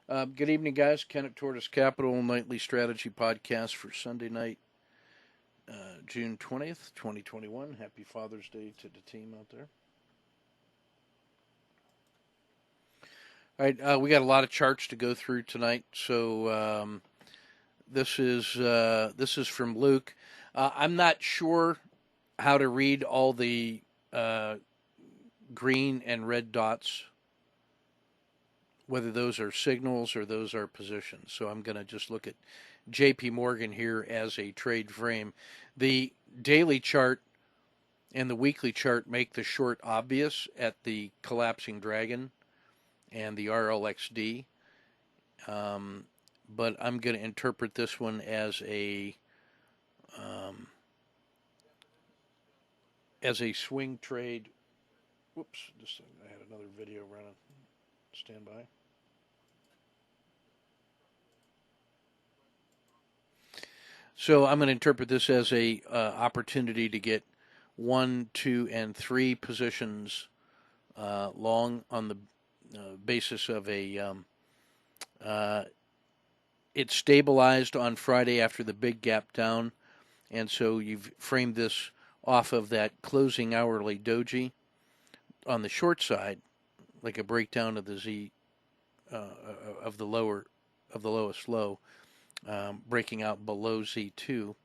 Good evening, guys. Ken at Tortoise Capital Nightly Strategy Podcast for Sunday night, June 20th, 2021. Happy Father's Day to the team out there. All right, we got a lot of charts to go through tonight. So this is from Luke. I'm not sure how to read all the green and red dots, whether those are signals or those are positions. So I'm going to just look at JP Morgan here as a trade frame. The daily chart and the weekly chart make the short obvious at the collapsing dragon and the RLXD. But I'm going to interpret this one as a swing trade. Whoops, I had another video running. Stand by. So I'm going to interpret this as a opportunity to get 1, 2, and 3 positions long on the basis of it stabilized on Friday after the big gap down, and so you've framed this off of that closing hourly doji on the short side, like a breakdown of the Z of the lowest low, breaking out below Z2,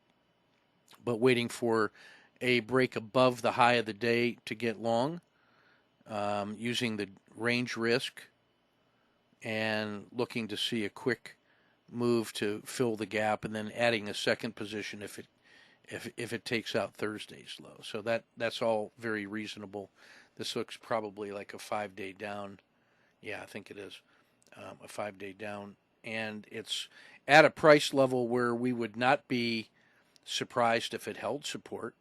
but waiting for a break above the high of the day to get long, using the range risk and looking to see a quick move to fill the gap, and then adding a second position if it takes out Thursday's low. So that's all very reasonable. This looks probably like a 5-day down. Yeah, I think it is a 5-day down, and it's at a price level where we would not be surprised if it held support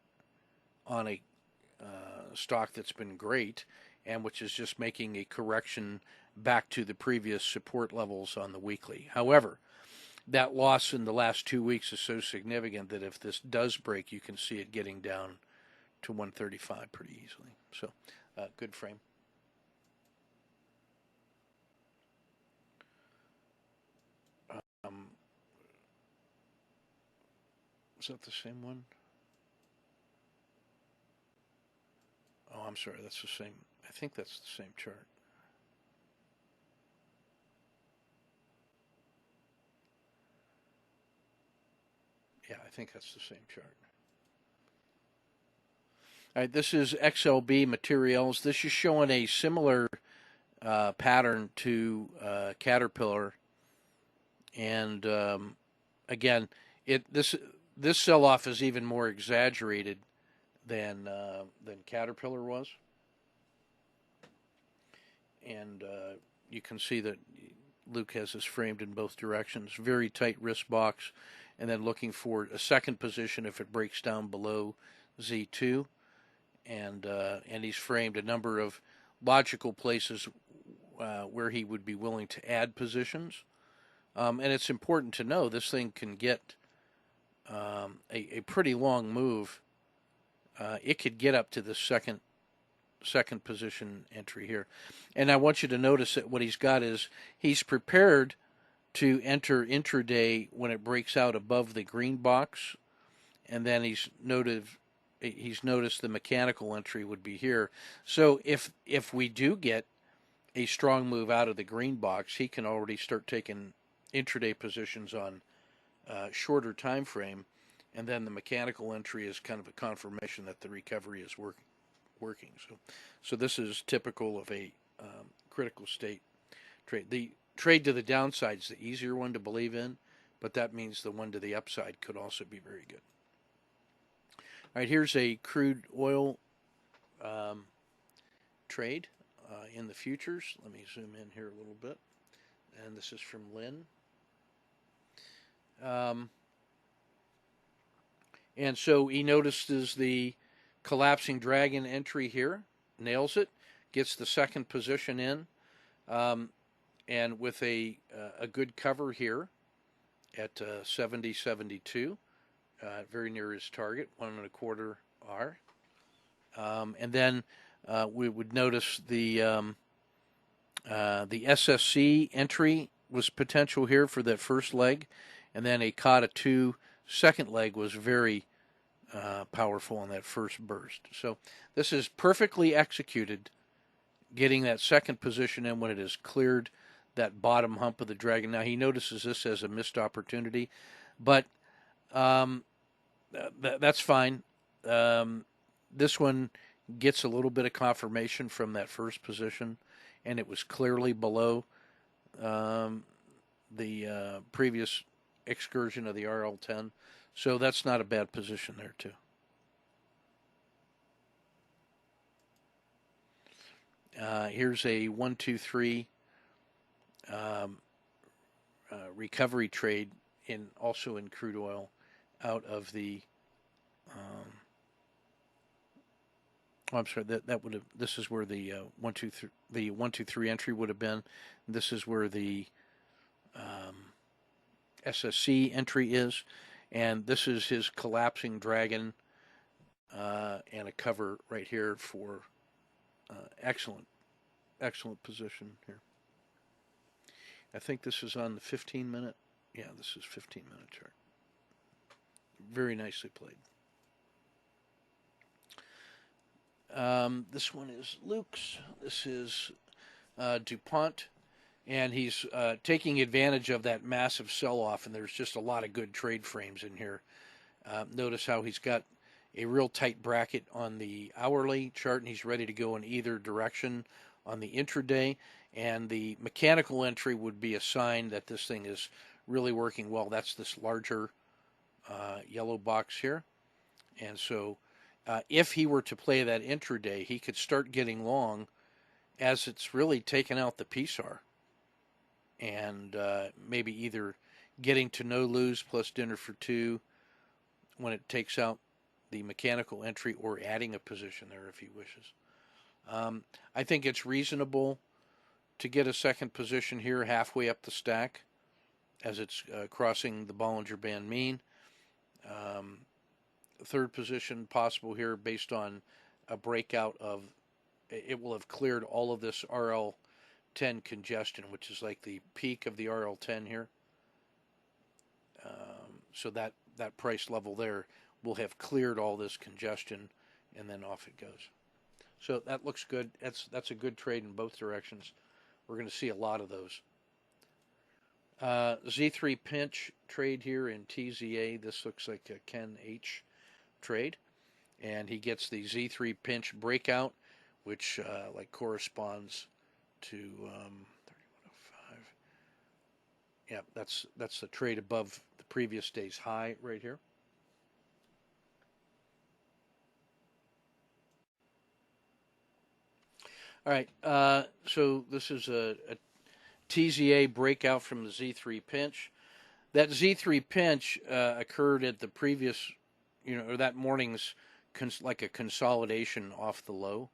on a stock that's been great, and which is just making a correction back to the previous support levels on the weekly. However, that loss in the last 2 weeks is so significant that if this does break, you can see it getting down to 135 pretty easily. So, good frame. Is that the same one? Oh, I'm sorry. That's the same. I think that's the same chart. Yeah, I think that's the same chart. All right, this is XLB Materials. This is showing a similar pattern to Caterpillar, and again, this sell-off is even more exaggerated than Caterpillar was, and you can see that Luke has this framed in both directions. Very tight risk box, and then looking for a second position if it breaks down below Z2, and he's framed a number of logical places where he would be willing to add positions. And it's important to know this thing can get a pretty long move. It could get up to the second position entry here. And I want you to notice that what he's got is he's prepared to enter intraday when it breaks out above the green box, and then he's noticed the mechanical entry would be here. So if we do get a strong move out of the green box, he can already start taking intraday positions on shorter time frame, and then the mechanical entry is kind of a confirmation that the recovery is working. So this is typical of a critical state trade. The trade to the downside is the easier one to believe in, but that means the one to the upside could also be very good. All right, here's a crude oil trade in the futures. Let me zoom in here a little bit. And this is from Lynn. And so he notices the collapsing dragon entry here, nails it, gets the second position in, and with a good cover here at 70.72, very near his target, 1.25 R. And then we would notice the SSC entry was potential here for that first leg, and then a kata 2 second leg was very powerful on that first burst. So this is perfectly executed, getting that second position in when it has cleared that bottom hump of the dragon. Now he notices this as a missed opportunity, but that's fine. This one gets a little bit of confirmation from that first position, and it was clearly below the previous excursion of the RL10. So that's not a bad position there, too. Here's a 1, 2, 3 recovery trade also in crude oil out of the. I'm sorry. That would have. This is where the 1, 2, 3 the 1, 2, 3 entry would have been. This is where the SSC entry is, and this is his collapsing dragon, and a cover right here for excellent position here. I think this is on the 15-minute. Yeah, this is 15-minute chart. Very nicely played. This one is Luke's. This is DuPont. And he's taking advantage of that massive sell-off, and there's just a lot of good trade frames in here. Notice how he's got a real tight bracket on the hourly chart, and he's ready to go in either direction on the intraday. And the mechanical entry would be a sign that this thing is really working well. That's this larger yellow box here. And so if he were to play that intraday, he could start getting long as it's really taken out the PSAR. And maybe either getting to no lose plus dinner for 2 when it takes out the mechanical entry, or adding a position there if he wishes. I think it's reasonable to get a second position here halfway up the stack as it's crossing the Bollinger Band mean. Third position possible here based on a breakout of, it will have cleared all of this RL10 congestion, which is like the peak of the RL10 here. So that price level there will have cleared all this congestion, and then off it goes. So that looks good. That's a good trade in both directions. We're going to see a lot of those. Z3 pinch trade here in TZA. This looks like a Ken H trade, and he gets the Z3 pinch breakout, which like corresponds to 3105. Yeah, that's the trade above the previous day's high right here. All right, so this is a TZA breakout from the Z3 pinch. That Z3 pinch occurred at the previous, or that morning's like a consolidation off the low.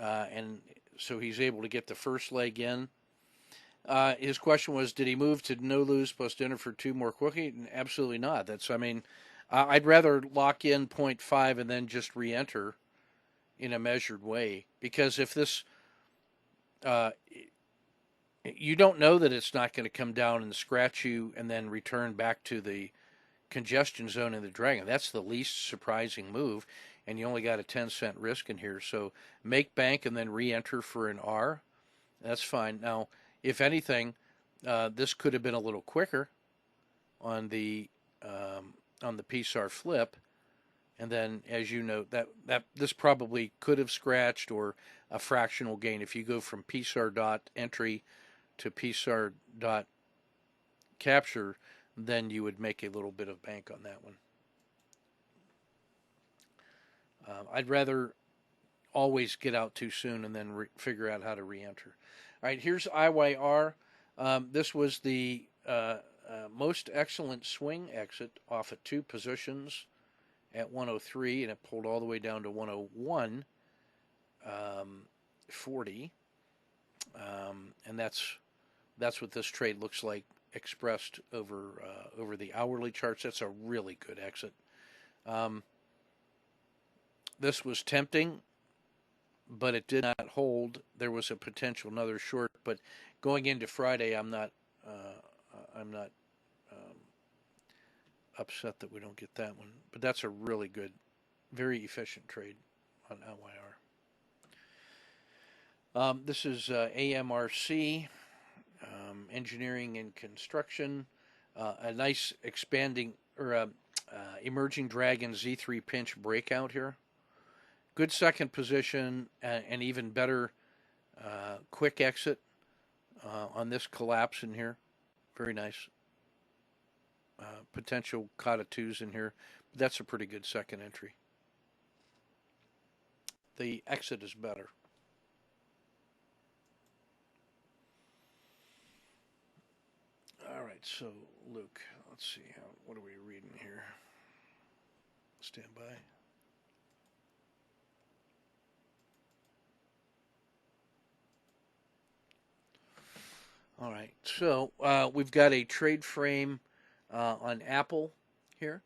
And so he's able to get the first leg in. His question was, did he move to no lose plus dinner for 2 more quickly? Absolutely not. I'd rather lock in 0.5 and then just re-enter in a measured way, because if this, you don't know that it's not going to come down and scratch you and then return back to the congestion zone in the dragon. That's the least surprising move, and you only got a 10-cent risk in here. So make bank and then re-enter for an R. That's fine. Now, if anything, this could have been a little quicker on the PSAR flip. And then, as you note, that this probably could have scratched or a fractional gain. If you go from PSAR dot entry to PSAR dot capture, then you would make a little bit of bank on that one. I'd rather always get out too soon and then figure out how to re-enter. All right, here's IYR. This was the most excellent swing exit off of 2 positions at 103, and it pulled all the way down to 101.40, and that's what this trade looks like expressed over the hourly charts. That's a really good exit. This was tempting, but it did not hold. There was a potential another short, but going into Friday, I'm not upset that we don't get that one. But that's a really good, very efficient trade on LYR. This is AMRC, engineering and construction, a nice expanding or emerging dragon Z3 pinch breakout here. Good second position and even better quick exit on this collapse in here. Very nice. Potential kata twos in here. But that's a pretty good second entry. The exit is better. All right, so Luke, let's see what are we reading here? Stand by. All right, so we've got a trade frame on Apple here,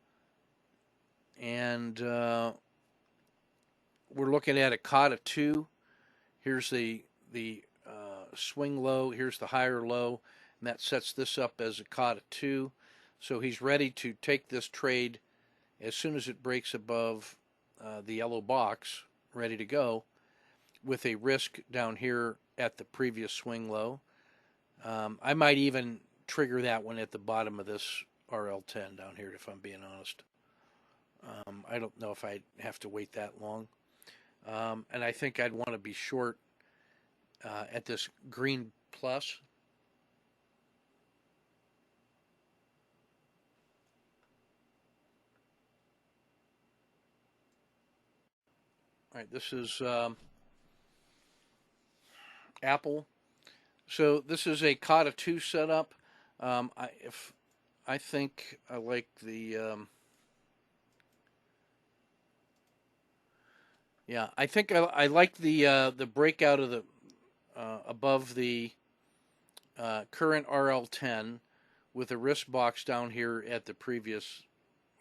and we're looking at a kata 2. Here's the swing low. Here's the higher low, and that sets this up as a kata 2. So he's ready to take this trade as soon as it breaks above the yellow box, ready to go, with a risk down here at the previous swing low. I might even trigger that one at the bottom of this RL10 down here, if I'm being honest. I don't know if I'd have to wait that long. And I think I'd want to be short at this green plus. All right, this is Apple. So this is a kata 2 setup. I think I like the yeah. I think I like the breakout of the above the current RL10 with a risk box down here at the previous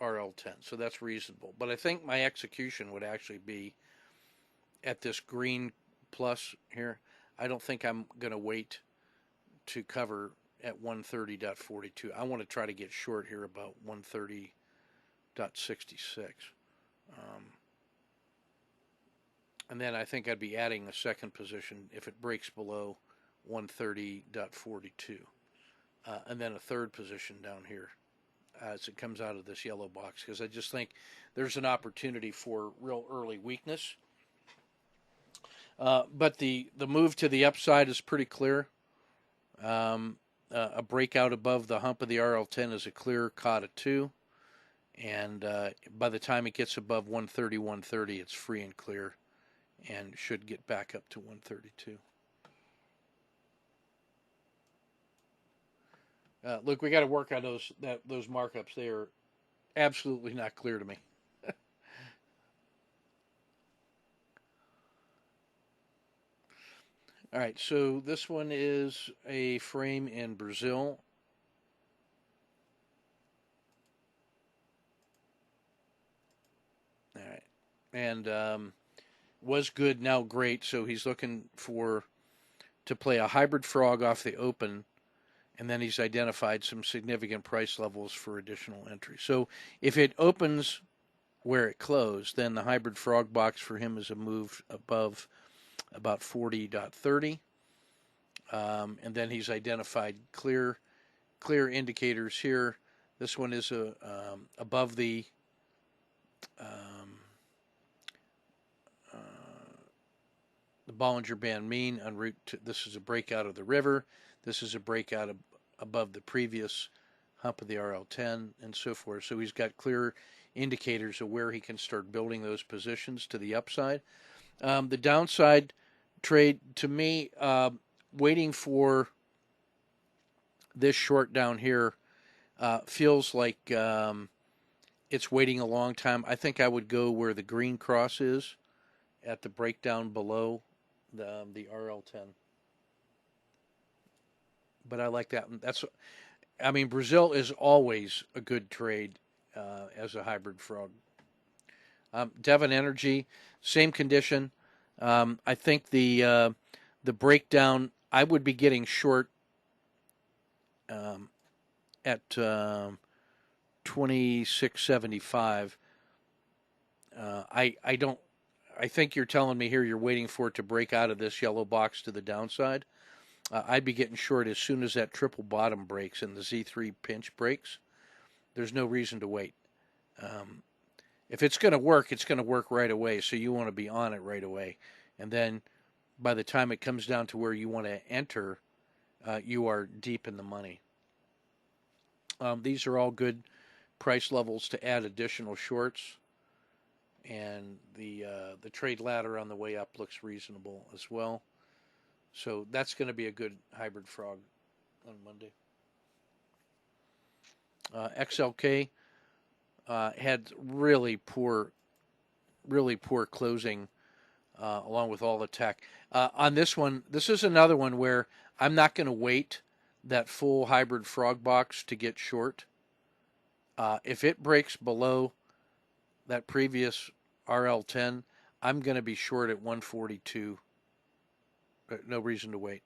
RL10. So that's reasonable. But I think my execution would actually be at this green plus here. I don't think I'm going to wait to cover at 130.42. I want to try to get short here about 130.66. And then I think I'd be adding a second position if it breaks below 130.42. And then a third position down here as it comes out of this yellow box, because I just think there's an opportunity for real early weakness. But the move to the upside is pretty clear. A breakout above the hump of the RL10 is a clear kata 2. And by the time it gets above 130, 130, it's free and clear and should get back up to 132. Look, we got to work on those markups. They are absolutely not clear to me. All right, so this one is a frame in Brazil. All right, and was good, now great. So he's looking to play a hybrid frog off the open, and then he's identified some significant price levels for additional entry. So if it opens where it closed, then the hybrid frog box for him is a move above about 40.30, and then he's identified clear indicators here. This one is above the Bollinger Band mean en route to, this is a breakout of the river. This is a breakout above the previous hump of the RL10 and so forth. So he's got clear indicators of where he can start building those positions to the upside. The downside trade, to me, waiting for this short down here feels like it's waiting a long time. I think I would go where the green cross is at the breakdown below the RL10. But I like that. Brazil is always a good trade as a hybrid frog. Devon Energy, same condition. I think the breakdown, I would be getting short um, at 26.75. I don't. I think you're telling me here you're waiting for it to break out of this yellow box to the downside. I'd be getting short as soon as that triple bottom breaks and the Z3 pinch breaks. There's no reason to wait. Um, if it's going to work, it's going to work right away. So you want to be on it right away. And then by the time it comes down to where you want to enter, you are deep in the money. These are all good price levels to add additional shorts. And the trade ladder on the way up looks reasonable as well. So that's going to be a good hybrid frog on Monday. XLK had really poor closing along with all the tech. On this one, this is another one where I'm not going to wait that full hybrid frog box to get short. If it breaks below that previous RL10, I'm going to be short at 142. No reason to wait.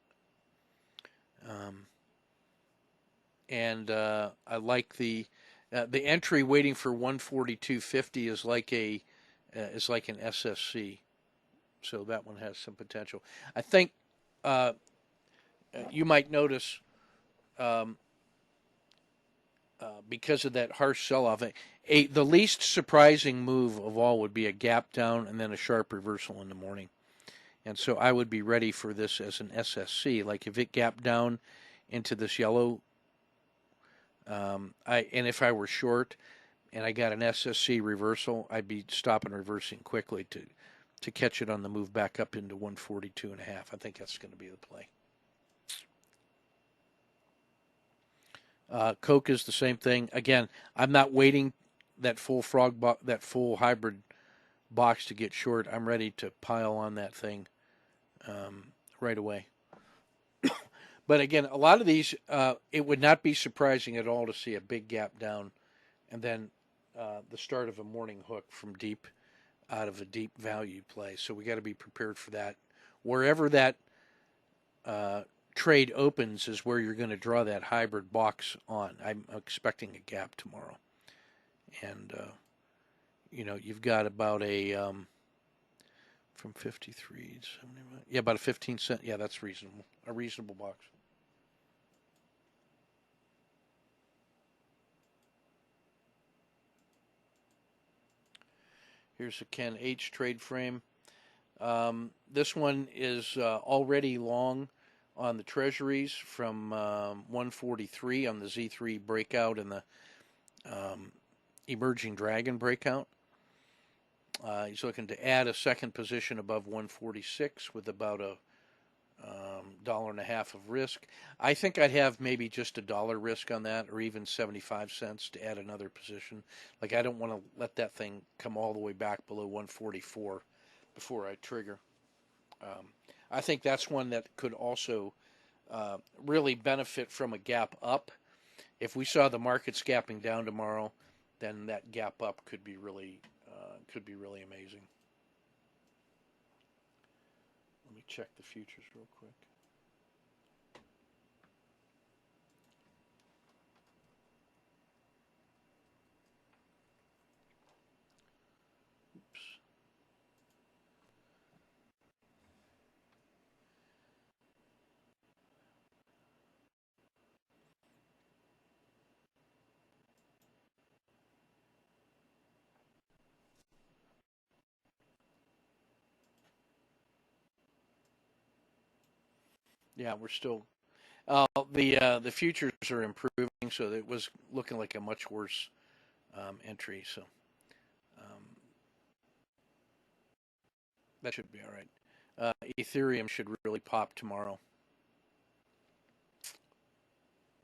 And I like the entry waiting for 142.50 is like an SSC. So that one has some potential. I think you might notice um, because of that harsh sell-off, the least surprising move of all would be a gap down and then a sharp reversal in the morning. And so I would be ready for this as an SSC. Like if it gapped down into this yellow, and if I were short and I got an SSC reversal, I'd be stopping reversing quickly to catch it on the move back up into 142.5. I think that's going to be the play. Coke is the same thing. Again, I'm not waiting that full that full hybrid box to get short. I'm ready to pile on that thing right away. But again, a lot of these, it would not be surprising at all to see a big gap down and then the start of a morning hook from deep out of a deep value play. So we got to be prepared for that. Wherever that trade opens is where you're going to draw that hybrid box on. I'm expecting a gap tomorrow. And, you've got about from 53 to 71. Yeah, about a 15 cent. Yeah, that's reasonable. A reasonable box. Here's a Ken H trade frame. This one is already long on the treasuries from 143 on the Z3 breakout and the emerging dragon breakout. He's looking to add a second position above 146 with about a $1.50 of risk. I think I'd have maybe just $1 risk on that, or even 75 cents to add another position. Like I don't want to let that thing come all the way back below 144 before I trigger. I think that's one that could also really benefit from a gap up. If we saw the markets gapping down tomorrow, then that gap up could be really amazing. Let me check the futures real quick. Oops. Yeah, we're still the futures are improving, so it was looking like a much worse entry. So um, that should be all right. Ethereum should really pop tomorrow.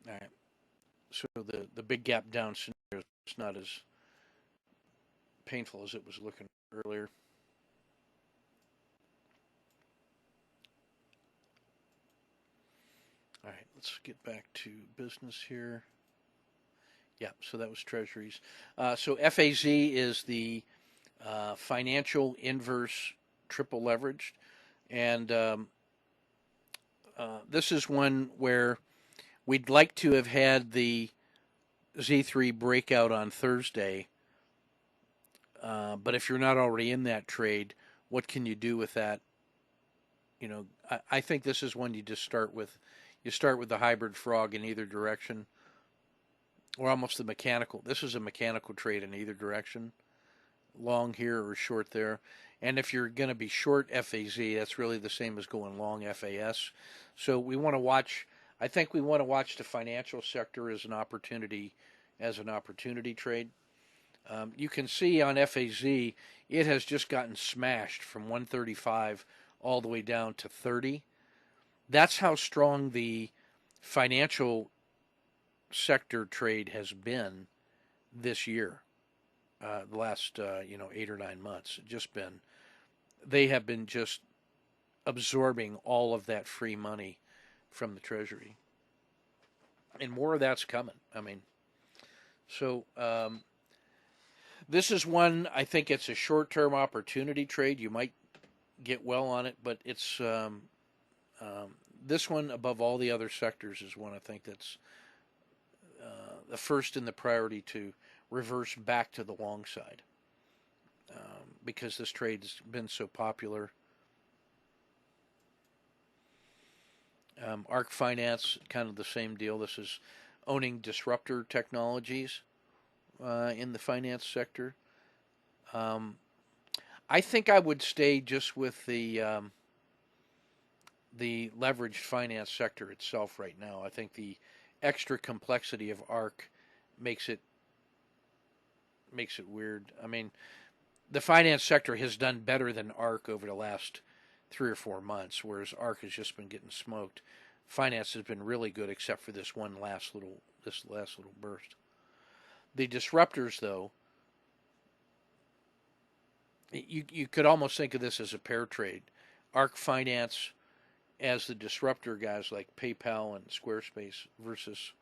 All right. So the big gap down scenario is not as painful as it was looking earlier. All right, let's get back to business here. Yeah, so that was treasuries. So FAZ is the financial inverse triple leveraged. And this is one where we'd like to have had the Z3 breakout on Thursday. But if you're not already in that trade, what can you do with that? I think this is one you just start with. You start with the hybrid frog in either direction, or almost the mechanical. This is a mechanical trade in either direction, long here or short there. And if you're going to be short FAZ, that's really the same as going long FAS. So we want to watch. I think we want to watch the financial sector as an opportunity trade. You can see on FAZ, it has just gotten smashed from 135 all the way down to 30. That's how strong the financial sector trade has been this year. The last 8 or 9 months, they have been just absorbing all of that free money from the Treasury, and more of that's coming. This is one, I think it's a short-term opportunity trade. You might get well on it, but it's this one above all the other sectors is one I think that's the first in the priority to reverse back to the long side, because this trade's been so popular. ARC Finance, kind of the same deal. This is owning disruptor technologies in the finance sector. I think I would stay just with the leveraged finance sector itself right now. I think the extra complexity of ARC makes it weird. The finance sector has done better than ARC over the last 3 or 4 months, whereas ARC has just been getting smoked. Finance has been really good, except for this last little burst. The disruptors, though, you could almost think of this as a pair trade. ARC Finance as the disruptor guys like PayPal and Squarespace versus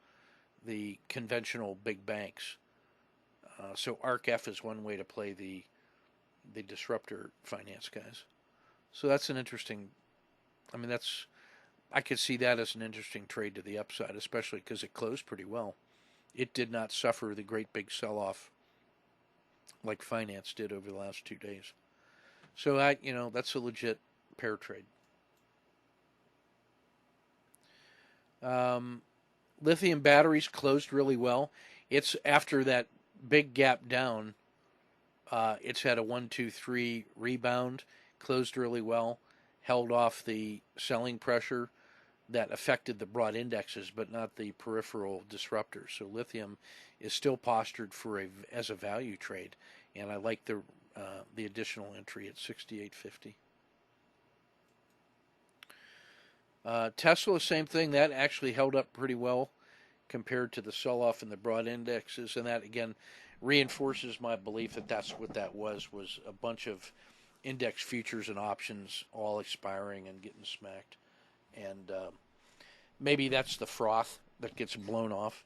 the conventional big banks. So ARC-F is one way to play the disruptor finance guys. So that's an interesting. I could see that as an interesting trade to the upside, especially because it closed pretty well. It did not suffer the great big sell-off like finance did over the last 2 days. So that's a legit pair trade. Lithium batteries closed really well. It's after that big gap down. It's had a 1, 2, 3 rebound, closed really well, held off the selling pressure that affected the broad indexes, but not the peripheral disruptors. So lithium is still postured as a value trade, and I like the additional entry at 68.50. Tesla, same thing. That actually held up pretty well compared to the sell-off in the broad indexes, and that again reinforces my belief that that's what that was a bunch of index futures and options all expiring and getting smacked. And maybe that's the froth that gets blown off.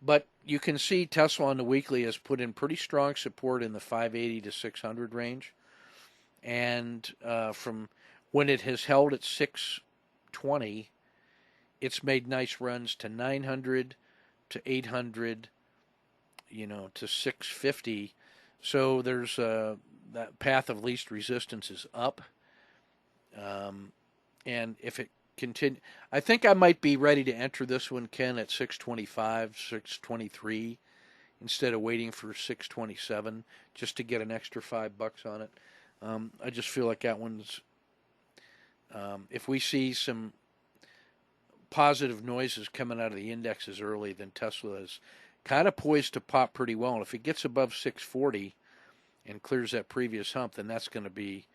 But you can see Tesla on the weekly has put in pretty strong support in the 580 to 600 range. And from when it has held at 620, it's made nice runs to 900, to 800, to 650. So there's that path of least resistance is up. And if it continue, I think I might be ready to enter this one, Ken, at 625, 623, instead of waiting for 627 just to get an extra $5 on it. I just feel like that one's. If we see some positive noises coming out of the indexes early, then Tesla is kind of poised to pop pretty well. And if it gets above 640 and clears that previous hump, then that's going to be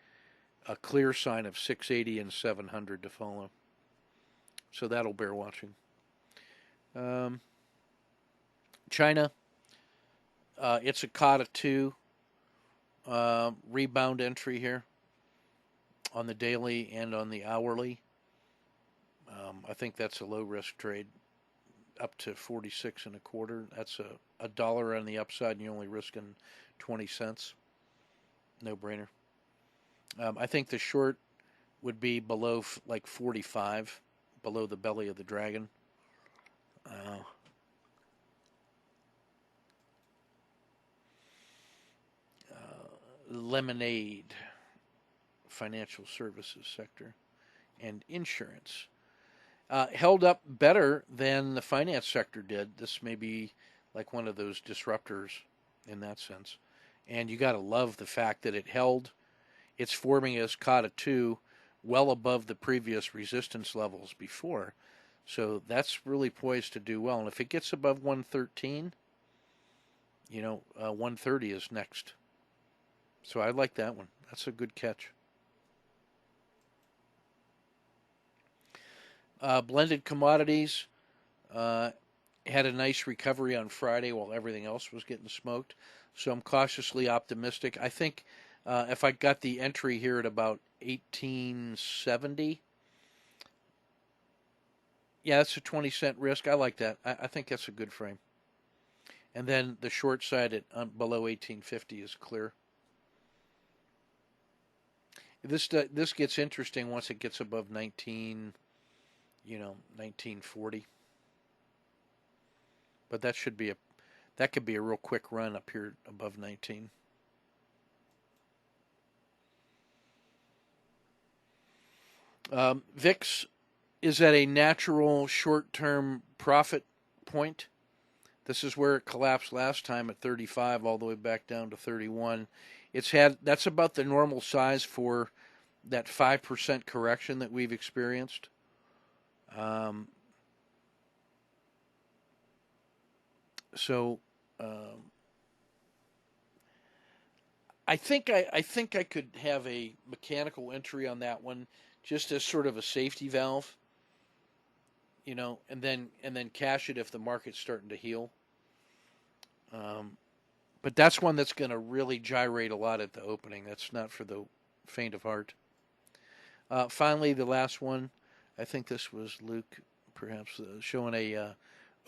a clear sign of 680 and 700 to follow. So that'll bear watching. China, it's a COTA 2 rebound entry here on the daily and on the hourly. I think that's a low risk trade up to 46 and a quarter. That's a dollar on the upside, and you're only risking 20 cents. No brainer. I think the short would be below like 45, below the belly of the dragon. Uh, Lemonade, financial services sector, and insurance. Held up better than the finance sector did. This may be like one of those disruptors in that sense. And you got to love the fact that it held. It's forming as Kata 2 well above the previous resistance levels before. So that's really poised to do well. And if it gets above 113, 130 is next. So I like that one. That's a good catch. Blended commodities had a nice recovery on Friday while everything else was getting smoked. So I'm cautiously optimistic. I think if I got the entry here at about 1870, yeah, that's a 20-cent risk. I like that. I think that's a good frame. And then the short side at below 1850 is clear. This gets interesting once it gets above 1940. But that could be a real quick run up here above 19. VIX is at a natural short-term profit point. This is where it collapsed last time at 35 all the way back down to 31. That's about the normal size for that 5% correction that we've experienced. So I think I could have a mechanical entry on that one just as sort of a safety valve, and then cash it if the market's starting to heal. But that's one that's going to really gyrate a lot at the opening. That's not for the faint of heart. Finally, the last one, I think this was Luke, perhaps showing a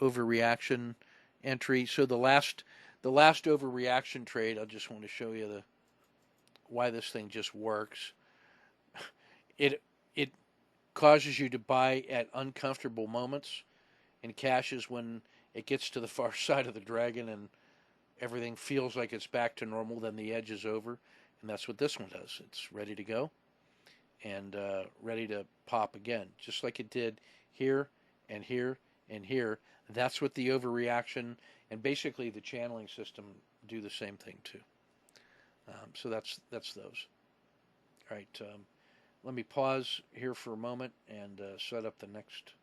overreaction entry. So the last overreaction trade, I just want to show you why this thing just works. It causes you to buy at uncomfortable moments and cashes when it gets to the far side of the dragon and everything feels like it's back to normal. Then the edge is over, and that's what this one does. It's ready to go and ready to pop again, just like it did here and here and here. That's what the overreaction and basically the channeling system do the same thing too. So that's those. All right, let me pause here for a moment and set up the next.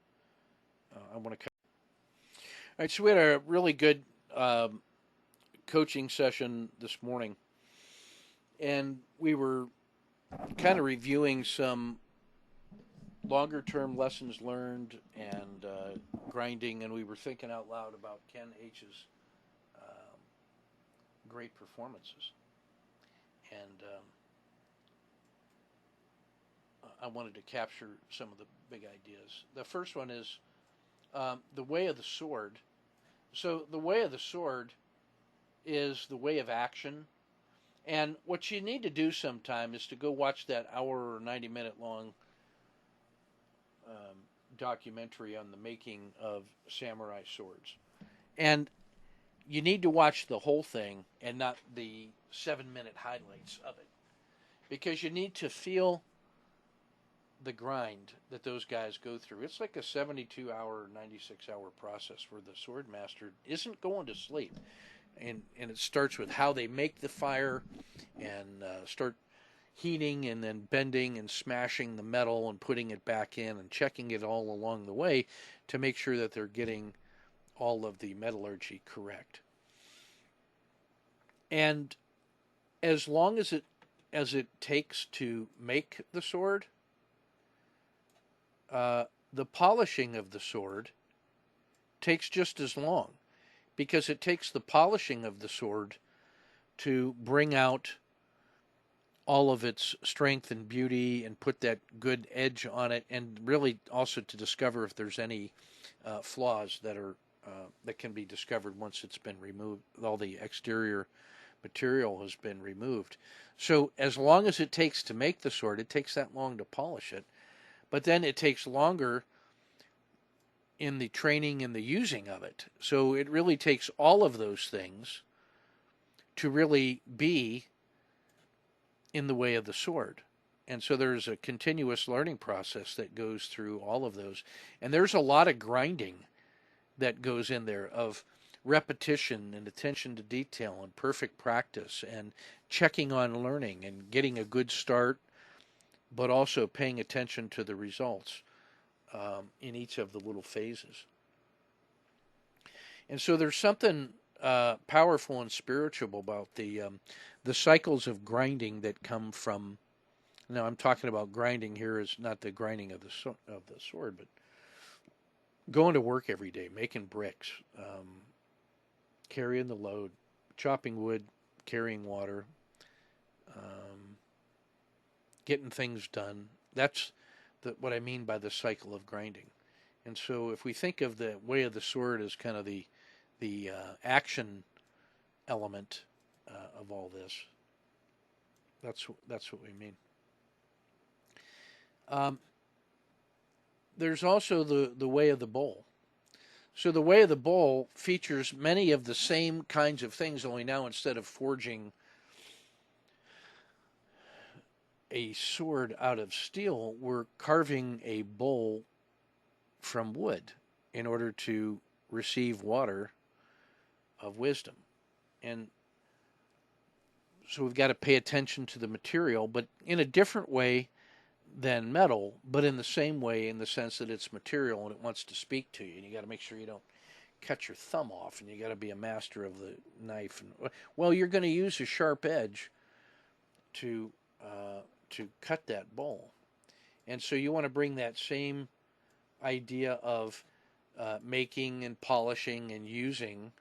I want to. All right, so we had a really good coaching session this morning, and we were kind of reviewing some longer-term lessons learned and grinding, and we were thinking out loud about Ken H's great performances. And I wanted to capture some of the big ideas. The first one is the way of the sword. So the way of the sword is the way of action. And what you need to do sometime is to go watch that hour or 90-minute long documentary on the making of samurai swords. And you need to watch the whole thing and not the 7-minute highlights of it. Because you need to feel the grind that those guys go through. It's like a 72-hour, 96-hour process where the sword master isn't going to sleep. And it starts with how they make the fire and start heating and then bending and smashing the metal and putting it back in and checking it all along the way to make sure that they're getting all of the metallurgy correct. And as long as it takes to make the sword, the polishing of the sword takes just as long, because it takes the polishing of the sword to bring out all of its strength and beauty and put that good edge on it, and really also to discover if there's any flaws that can be discovered once it's been removed, all the exterior material has been removed. So as long as it takes to make the sword, it takes that long to polish it. But then it takes longer in the training and the using of it. So it really takes all of those things to really be in the way of the sword. And so there's a continuous learning process that goes through all of those. And there's a lot of grinding that goes in there of repetition and attention to detail and perfect practice and checking on learning and getting a good start, but also paying attention to the results in each of the little phases. And so there's something powerful and spiritual about the cycles of grinding that come from. Now I'm talking about grinding here is not the grinding of the sword, but going to work every day, making bricks, carrying the load, chopping wood, carrying water, getting things done. That's what I mean by the cycle of grinding. And so if we think of the way of the sword as kind of the action element of all this, that's what we mean. There's also the way of the bowl. So the way of the bowl features many of the same kinds of things, only now instead of forging a sword out of steel, we're carving a bowl from wood in order to receive water of wisdom. And so we've got to pay attention to the material, but in a different way than metal, but in the same way in the sense that it's material and it wants to speak to you. And you got to make sure you don't cut your thumb off, and you got to be a master of the knife. And well, you're going to use a sharp edge to cut that bowl. And so you want to bring that same idea of making and polishing and using,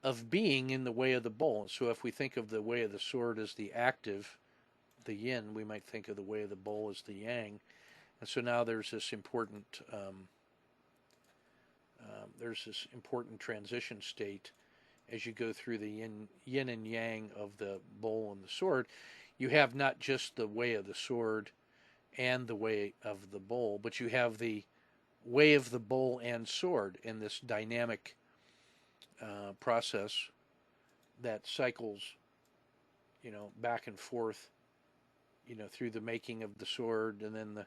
of being in the way of the bowl. So if we think of the way of the sword as the active, the yin, we might think of the way of the bowl as the yang. And so now there's this important transition state as you go through the yin and yang of the bowl and the sword. You have not just the way of the sword and the way of the bowl, but you have the way of the bowl and sword in this dynamic process that cycles, back and forth, through the making of the sword and then the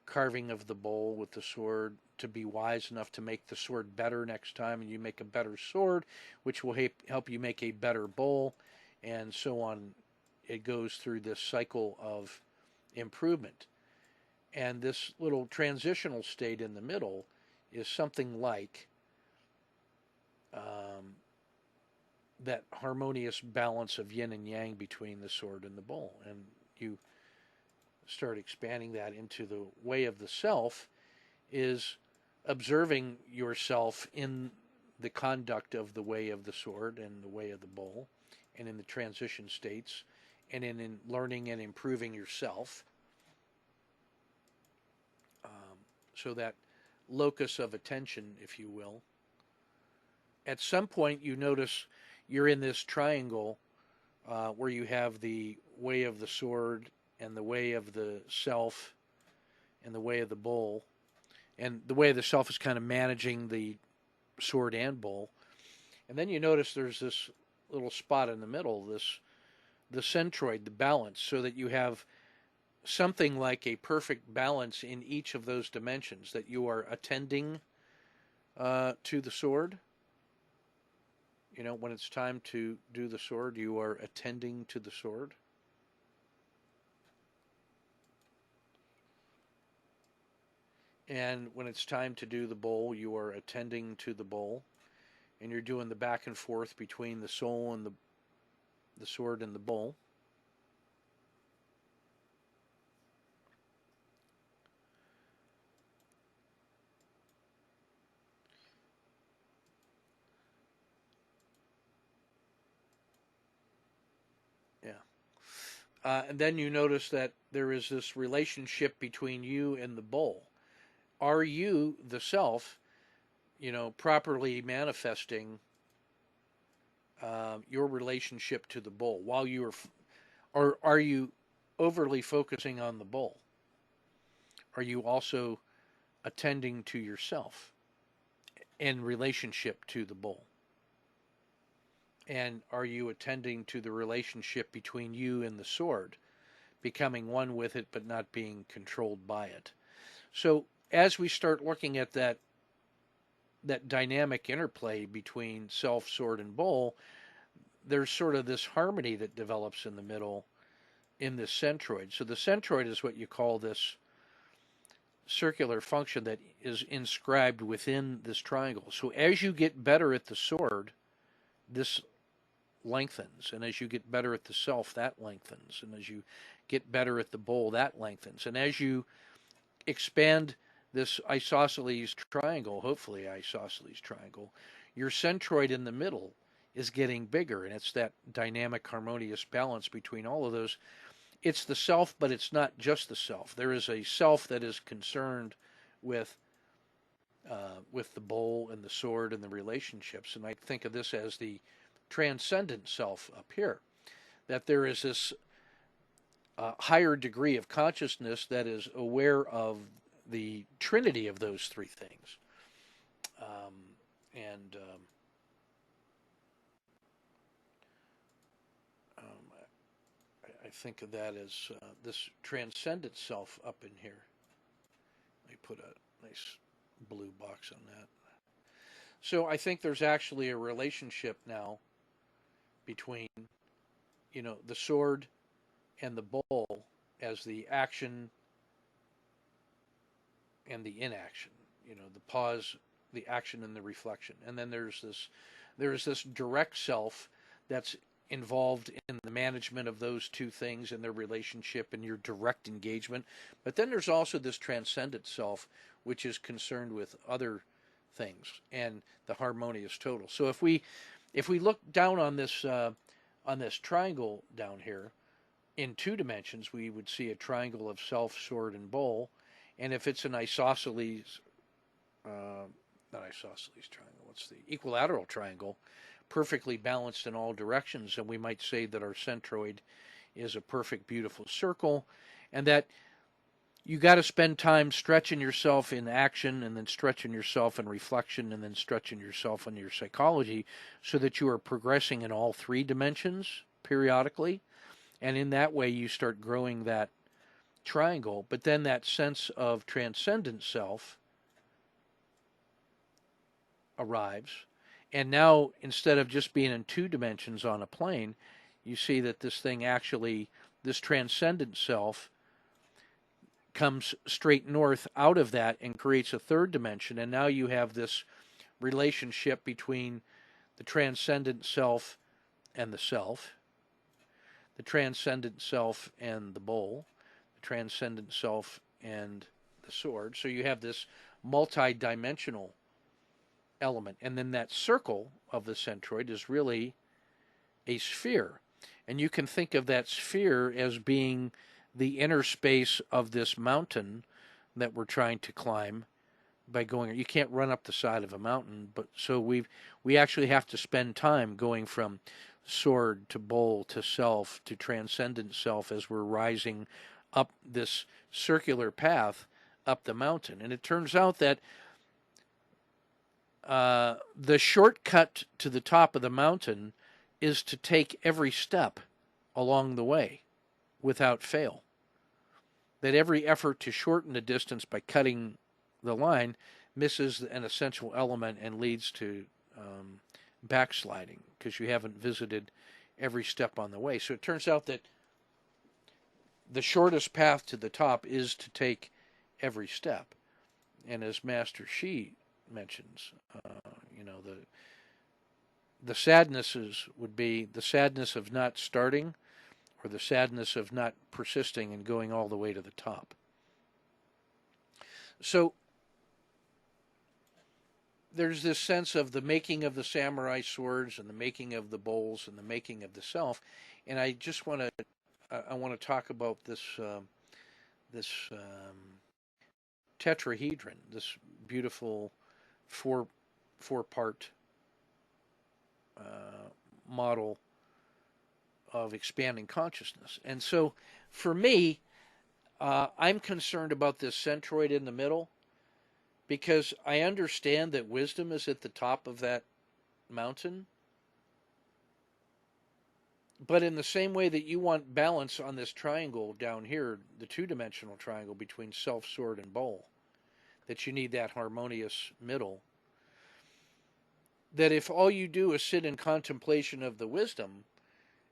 carving of the bowl with the sword to be wise enough to make the sword better next time, and you make a better sword, which will help you make a better bowl, and so on. It goes through this cycle of improvement. And this little transitional state in the middle is something like that harmonious balance of yin and yang between the sword and the bowl. And you start expanding that into the way of the self is observing yourself in the conduct of the way of the sword and the way of the bowl, and in the transition states, and in learning and improving yourself. So that locus of attention, if you will. At some point you notice you're in this triangle where you have the way of the sword and the way of the self and the way of the bowl. And the way of the self is kind of managing the sword and bowl. And then you notice there's this little spot in the middle, the centroid, the balance, so that you have something like a perfect balance in each of those dimensions, that you are attending to the sword. When it's time to do the sword, you are attending to the sword. And when it's time to do the bowl, you are attending to the bowl. And you're doing the back and forth between the soul and the sword and the bowl. Yeah. And then you notice that there is this relationship between you and the bowl. Are you, the self, properly manifesting your relationship to the bowl while you are, or are you overly focusing on the bowl? Are you also attending to yourself in relationship to the bowl? And are you attending to the relationship between you and the sword, becoming one with it but not being controlled by it? So as we start looking at that dynamic interplay between self, sword, and bowl, there's sort of this harmony that develops in the middle in this centroid. So the centroid is what you call this circular function that is inscribed within this triangle. So as you get better at the sword, this lengthens, and as you get better at the self, that lengthens, and as you get better at the bowl, that lengthens, and as you expand this isosceles triangle, hopefully isosceles triangle, your centroid in the middle is getting bigger, and it's that dynamic harmonious balance between all of those. It's the self, but it's not just the self. There is a self that is concerned with the bowl and the sword and the relationships, and I think of this as the transcendent self up here, that there is this higher degree of consciousness that is aware of the trinity of those three things. And I think of that as this transcendent self up in here. Let me put a nice blue box on that. So I think there's actually a relationship now between, the sword and the bowl as the action and the inaction, the pause, the action and the reflection. And then there's this direct self that's involved in the management of those two things and their relationship and your direct engagement. But then there's also this transcendent self, which is concerned with other things and the harmonious total. So if we look down on this triangle down here in 2 dimensions, we would see a triangle of self, sword, and bowl. And if it's an isosceles, not isosceles triangle, what's the equilateral triangle, perfectly balanced in all directions, and we might say that our centroid is a perfect, beautiful circle, and that you got to spend time stretching yourself in action, and then stretching yourself in reflection, and then stretching yourself in your psychology, so that you are progressing in all 3 dimensions periodically, and in that way you start growing that triangle. But then that sense of transcendent self arrives, and now instead of just being in 2 dimensions on a plane, you see that this transcendent self comes straight north out of that and creates a 3rd dimension, and now you have this relationship between the transcendent self and the self, the transcendent self and the bowl, the transcendent self and the sword. So you have this multi-dimensional element, and then that circle of the centroid is really a sphere, and you can think of that sphere as being the inner space of this mountain that we're trying to climb by going. You can't run up the side of a mountain, but so we actually have to spend time going from sword to bowl to self to transcendent self as we're rising up this circular path up the mountain. And it turns out that the shortcut to the top of the mountain is to take every step along the way without fail. That every effort to shorten the distance by cutting the line misses an essential element and leads to backsliding, because you haven't visited every step on the way. So it turns out that the shortest path to the top is to take every step. And as Master Shi mentions, the sadnesses would be the sadness of not starting, or the sadness of not persisting and going all the way to the top. So there's this sense of the making of the samurai swords and the making of the bowls and the making of the self, and I just want to talk about this tetrahedron, this beautiful four-part model of expanding consciousness. And so for me, I'm concerned about this centroid in the middle because I understand that wisdom is at the top of that mountain. But in the same way that you want balance on this triangle down here, the two-dimensional triangle between self, sword, and bowl, that you need that harmonious middle, that if all you do is sit in contemplation of the wisdom,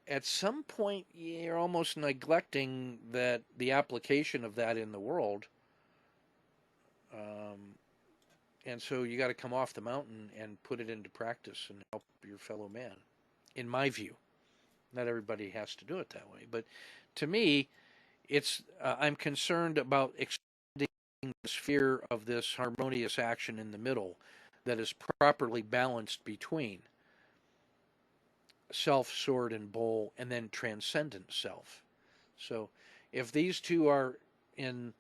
at some point you're almost neglecting that the application of that in the world. And so you got to come off the mountain and put it into practice and help your fellow man, in my view. Not everybody has to do it that way, but to me, it's I'm concerned about extending the sphere of this harmonious action in the middle that is properly balanced between self, sword, and bowl, and then transcendent self. So if these two are in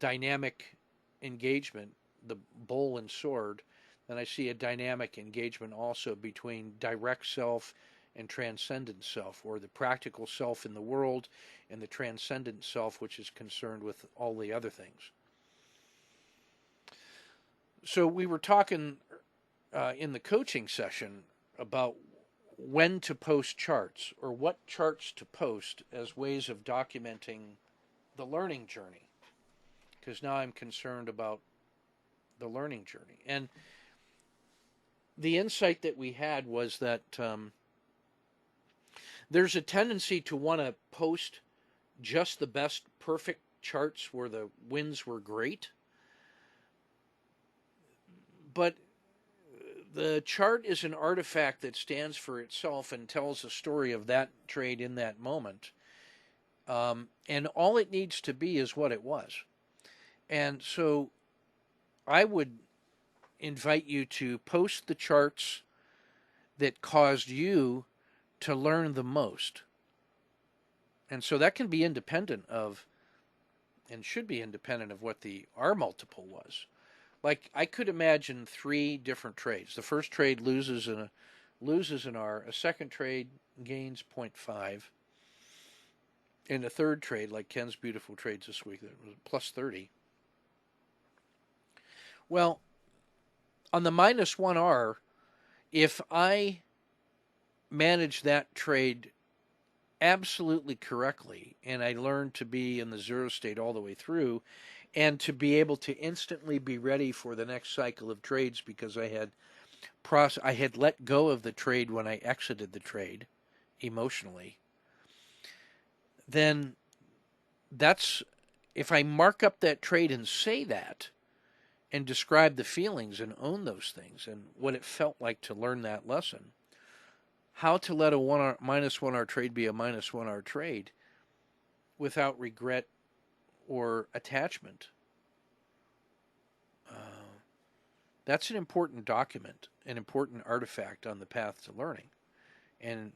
dynamic engagement, the bowl and sword, then I see a dynamic engagement also between direct self and transcendent self, or the practical self in the world and the transcendent self, which is concerned with all the other things. So we were talking in the coaching session about when to post charts, or what charts to post as ways of documenting the learning journey, because now I'm concerned about the learning journey. And the insight that we had was that there's a tendency to want to post just the best perfect charts where the wins were great. But the chart is an artifact that stands for itself and tells a story of that trade in that moment. And all it needs to be is what it was. And so I would invite you to post the charts that caused you to learn the most. And so that can be independent of, and should be independent of, what the R multiple was. Like, I could imagine 3 different trades. The first trade loses an R. A second trade gains 0.5. And a third trade, like Ken's beautiful trades this week, that was plus 30. Well, on the minus 1R, if I manage that trade absolutely correctly, and I learn to be in the zero state all the way through, and to be able to instantly be ready for the next cycle of trades because I had let go of the trade when I exited the trade emotionally, then that's, if I mark up that trade and say that and describe the feelings and own those things and what it felt like to learn that lesson, how to let a minus 1R trade be a minus 1R trade without regret or attachment. That's an important document, an important artifact on the path to learning. And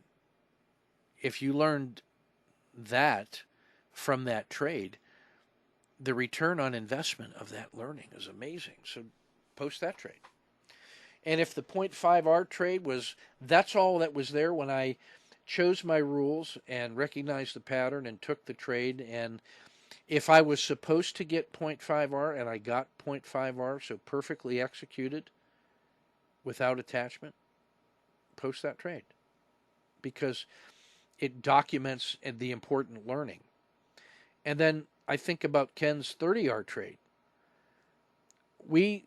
if you learned that from that trade, the return on investment of that learning is amazing. So post that trade. And if the 0.5R trade that's all that was there when I chose my rules and recognized the pattern and took the trade, and if I was supposed to get 0.5R and I got 0.5R, so perfectly executed without attachment, post that trade, because it documents the important learning. And then I think about Ken's 30R trade. We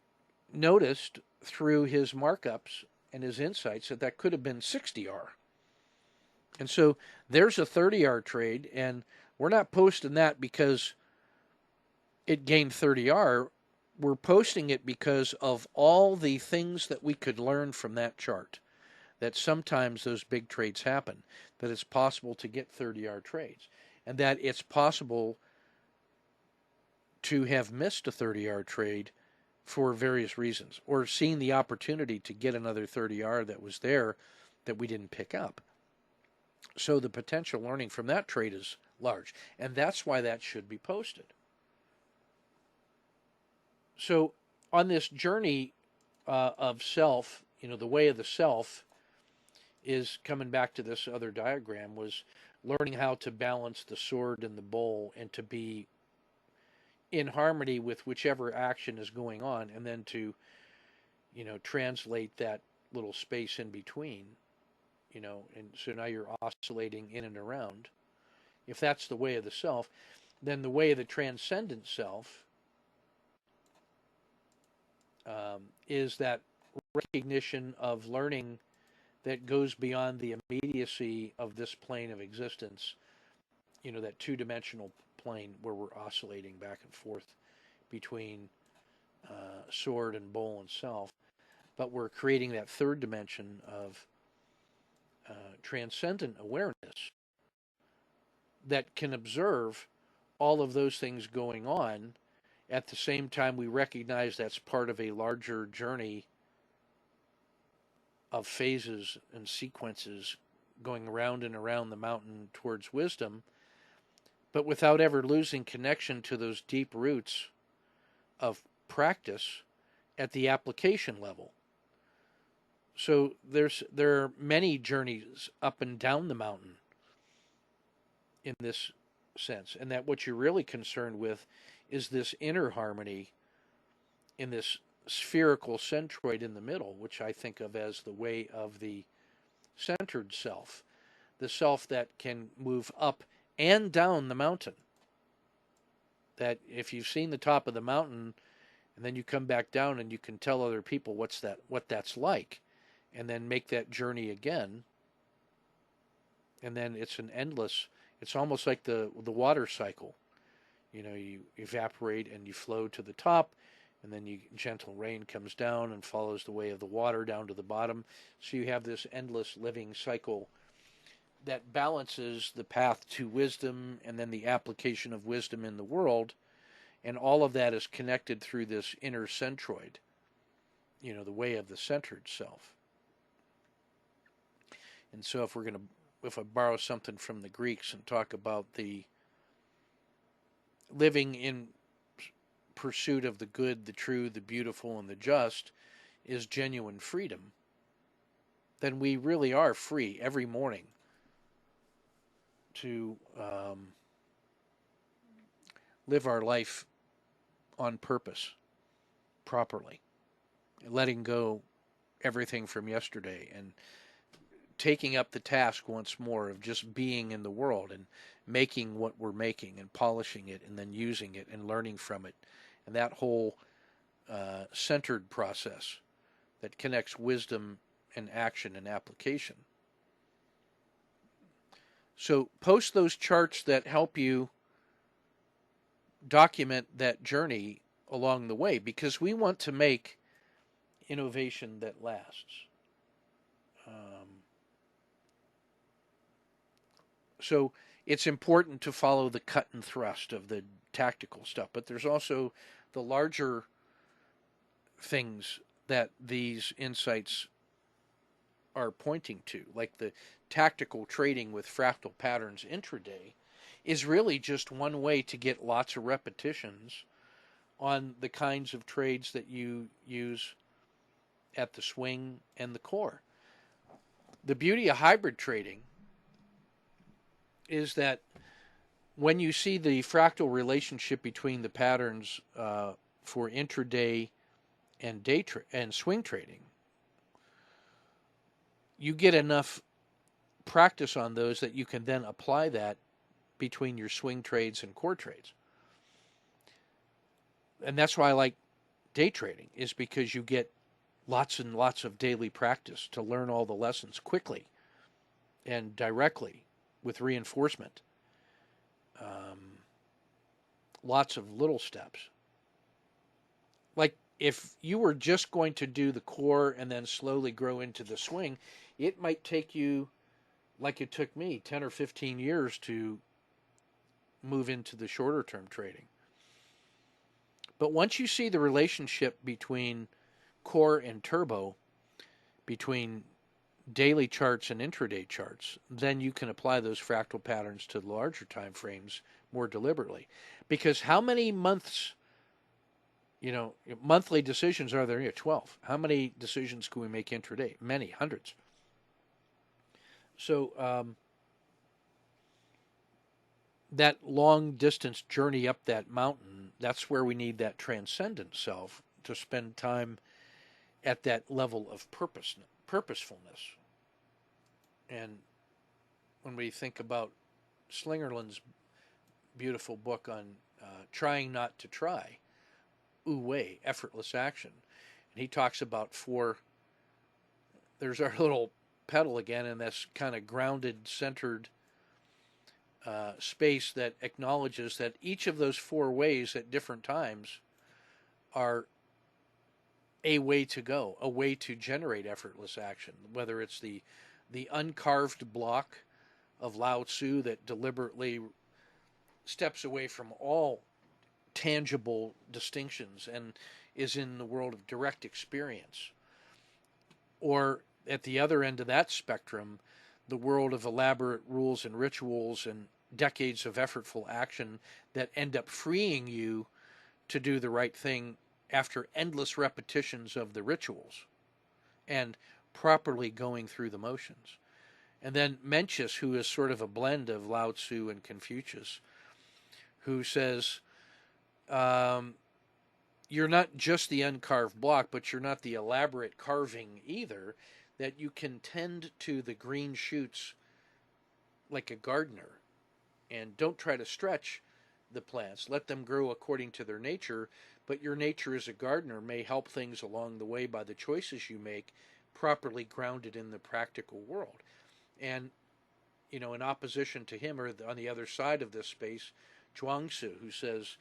noticed through his markups and his insights that could have been 60R. And so there's a 30R trade, and we're not posting that because it gained 30R. We're posting it because of all the things that we could learn from that chart, that sometimes those big trades happen, that it's possible to get 30R trades, and that it's possible to have missed a 30R trade for various reasons, or seen the opportunity to get another 30R that was there that we didn't pick up. So the potential learning from that trade is large, and that's why that should be posted. So on this journey of self, the way of the self, is coming back to this other diagram, was learning how to balance the sword and the bowl and to be in harmony with whichever action is going on, and then to, translate that little space in between, and so now you're oscillating in and around. If that's the way of the self, then the way of the transcendent self is that recognition of learning that goes beyond the immediacy of this plane of existence, that two-dimensional plane where we're oscillating back and forth between sword and bowl and self, but we're creating that third dimension of transcendent awareness that can observe all of those things going on. At the same time, we recognize that's part of a larger journey of phases and sequences going around and around the mountain towards wisdom, but without ever losing connection to those deep roots of practice at the application level. So there are many journeys up and down the mountain in this sense, and that what you're really concerned with is this inner harmony in this spherical centroid in the middle, which I think of as the way of the centered self, the self that can move up and down the mountain. That if you've seen the top of the mountain and then you come back down and you can tell other people what that's like, and then make that journey again, and then it's almost like the water cycle. You evaporate and you flow to the top, and then gentle rain comes down and follows the way of the water down to the bottom. So you have this endless living cycle that balances the path to wisdom and then the application of wisdom in the world. And all of that is connected through this inner centroid, the way of the centered self. And so if I borrow something from the Greeks and talk about the living in pursuit of the good, the true, the beautiful, and the just is genuine freedom, then we really are free every morning to live our life on purpose, properly, letting go everything from yesterday and taking up the task once more of just being in the world and making what we're making and polishing it and then using it and learning from it. And that whole centered process that connects wisdom and action and application. So post those charts that help you document that journey along the way, because we want to make innovation that lasts. So it's important to follow the cut and thrust of the tactical stuff, but there's also the larger things that these insights are pointing to, like the tactical trading with fractal patterns intraday is really just one way to get lots of repetitions on the kinds of trades that you use at the swing and the core. The beauty of hybrid trading is that when you see the fractal relationship between the patterns for intraday and and swing trading, you get enough practice on those that you can then apply that between your swing trades and core trades. And that's why I like day trading, is because you get lots and lots of daily practice to learn all the lessons quickly and directly with reinforcement. Lots of little steps. Like if you were just going to do the core and then slowly grow into the swing, it might take you, like it took me, 10 or 15 years to move into the shorter term trading. But once you see the relationship between core and turbo, between daily charts and intraday charts, then you can apply those fractal patterns to larger time frames more deliberately. Because how many months, monthly decisions are there? 12. How many decisions can we make intraday? Many, hundreds. So that long distance journey up that mountain, that's where we need that transcendent self to spend time at that level of purposefulness. And when we think about Slingerland's beautiful book on trying not to try, Wu Wei, effortless action, and he talks about four. There's our little pedal again in this kind of grounded, centered space that acknowledges that each of those four ways at different times are a way to go, a way to generate effortless action, whether it's the uncarved block of Lao Tzu that deliberately steps away from all tangible distinctions and is in the world of direct experience, or at the other end of that spectrum, the world of elaborate rules and rituals and decades of effortful action that end up freeing you to do the right thing after endless repetitions of the rituals and properly going through the motions. And then Mencius, who is sort of a blend of Lao Tzu and Confucius, who says, you're not just the uncarved block, but you're not the elaborate carving either, that you can tend to the green shoots like a gardener. And don't try to stretch the plants. Let them grow according to their nature, but your nature as a gardener may help things along the way by the choices you make, properly grounded in the practical world. And, in opposition to him, or on the other side of this space, Zhuangzi, who says,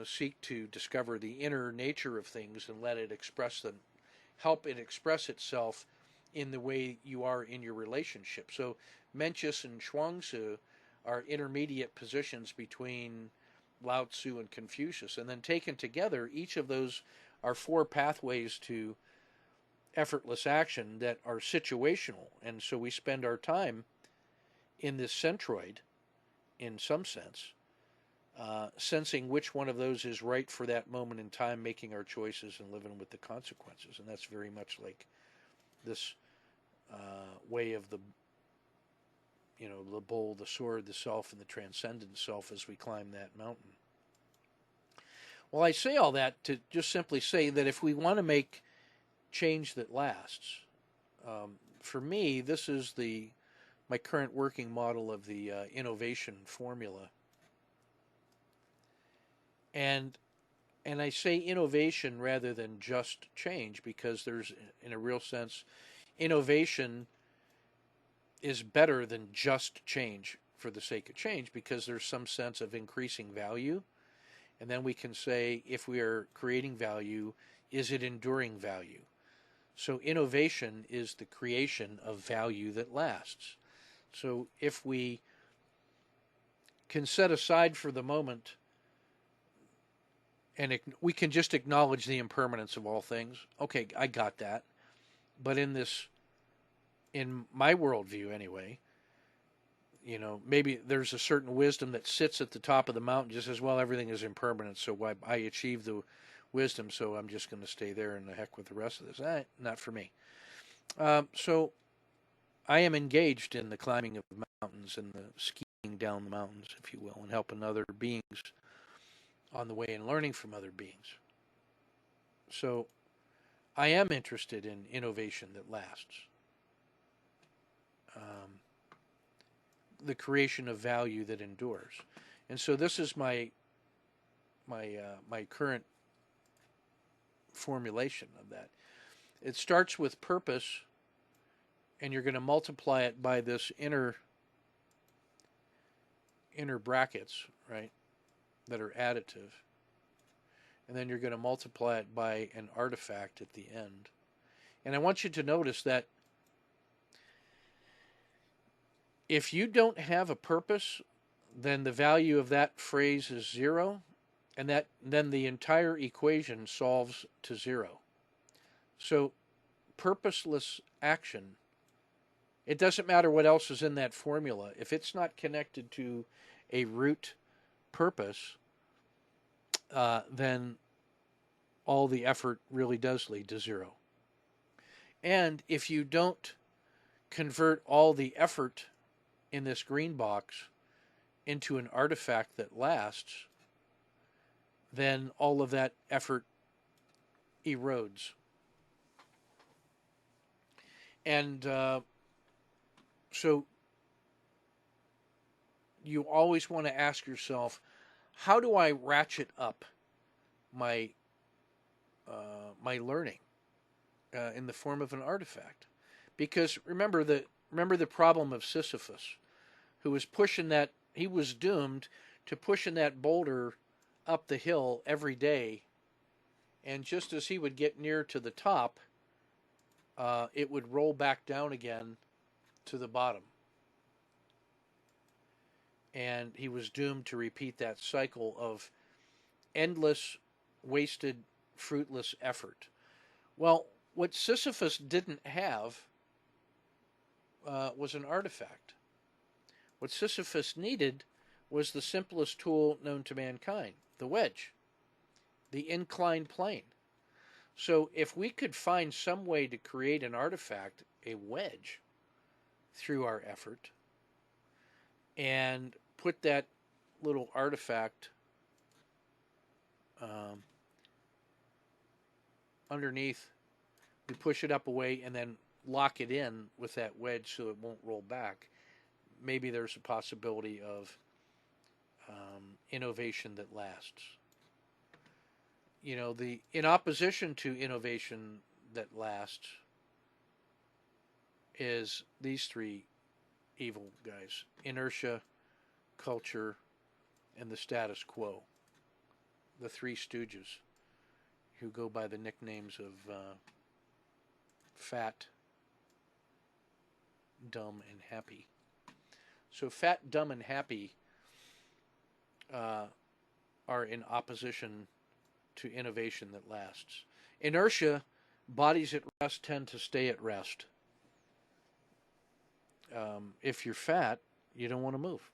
seek to discover the inner nature of things and let it express them, help it express itself in the way you are in your relationship. So Mencius and Zhuangzi are intermediate positions between Lao Tzu and Confucius. And then taken together, each of those are four pathways to effortless action that are situational. And so we spend our time in this centroid, in some sense, sensing which one of those is right for that moment in time, making our choices and living with the consequences. And that's very much like this way of the bull, the sword, the self, and the transcendent self as we climb that mountain. Well, I say all that to just simply say that if we want to make change that lasts, for me, this is my current working model of the innovation formula. And I say innovation rather than just change, because there's, in a real sense, innovation is better than just change for the sake of change, because there's some sense of increasing value. And then we can say, if we are creating value, is it enduring value? So innovation is the creation of value that lasts. So if we can set aside for the moment, and we can just acknowledge the impermanence of all things. Okay, I got that. But in my worldview anyway, maybe there's a certain wisdom that sits at the top of the mountain, just says, well, everything is impermanent, so I achieved the wisdom, so I'm just going to stay there and the heck with the rest of this. Not for me. So I am engaged in the climbing of mountains and the skiing down the mountains, if you will, and helping other beings on the way and learning from other beings. So I am interested in innovation that lasts. The creation of value that endures. And so this is my current formulation of that. It starts with purpose, and you're going to multiply it by this inner brackets, right, that are additive. And then you're going to multiply it by an artifact at the end. And I want you to notice that if you don't have a purpose, then the value of that phrase is zero, and then the entire equation solves to zero. So purposeless action, it doesn't matter what else is in that formula. If it's not connected to a root purpose, then all the effort really does lead to zero. And if you don't convert all the effort in this green box into an artifact that lasts, then all of that effort erodes. And so you always want to ask yourself, how do I ratchet up my my learning in the form of an artifact? Because remember the problem of Sisyphus, who was pushing that, he was doomed to pushing that boulder up the hill every day, and just as he would get near to the top, it would roll back down again to the bottom. And he was doomed to repeat that cycle of endless, wasted, fruitless effort. Well, what Sisyphus didn't have was an artifact. What Sisyphus needed was the simplest tool known to mankind, the wedge, the inclined plane. So if we could find some way to create an artifact, a wedge, through our effort, and put that little artifact underneath, we push it up away and then lock it in with that wedge so it won't roll back, maybe there's a possibility of innovation that lasts. You know, in opposition to innovation that lasts is these three evil guys: inertia, culture, and the status quo. The three stooges, who go by the nicknames of Fat, Dumb, and Happy. So Fat, Dumb, and Happy are in opposition to innovation that lasts. Inertia, bodies at rest tend to stay at rest. If you're fat, you don't want to move.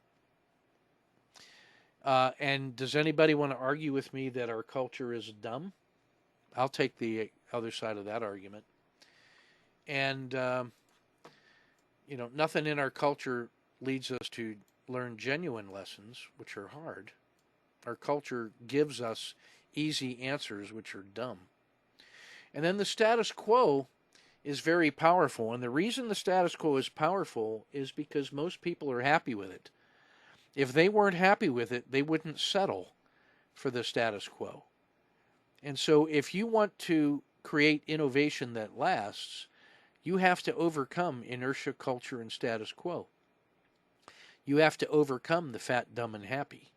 And does anybody want to argue with me that our culture is dumb? I'll take the other side of that argument. And, nothing in our culture leads us to learn genuine lessons, which are hard. Our culture gives us easy answers, which are dumb. And then the status quo is very powerful. And the reason the status quo is powerful is because most people are happy with it. If they weren't happy with it, they wouldn't settle for the status quo. And so if you want to create innovation that lasts, you have to overcome inertia, culture, and status quo. You have to overcome the fat, dumb, and happy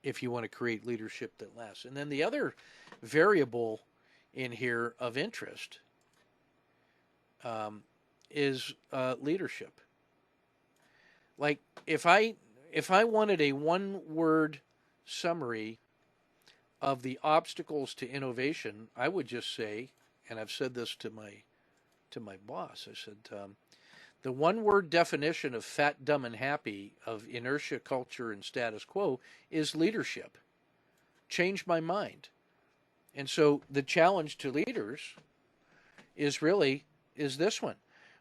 if you want to create leadership that lasts. And then the other variable in here of interest is leadership. Like if I wanted a one-word summary of the obstacles to innovation, I would just say, and I've said this to my boss, I said, the one-word definition of fat, dumb, and happy, of inertia, culture, and status quo is leadership. Change my mind. And so the challenge to leaders is this one.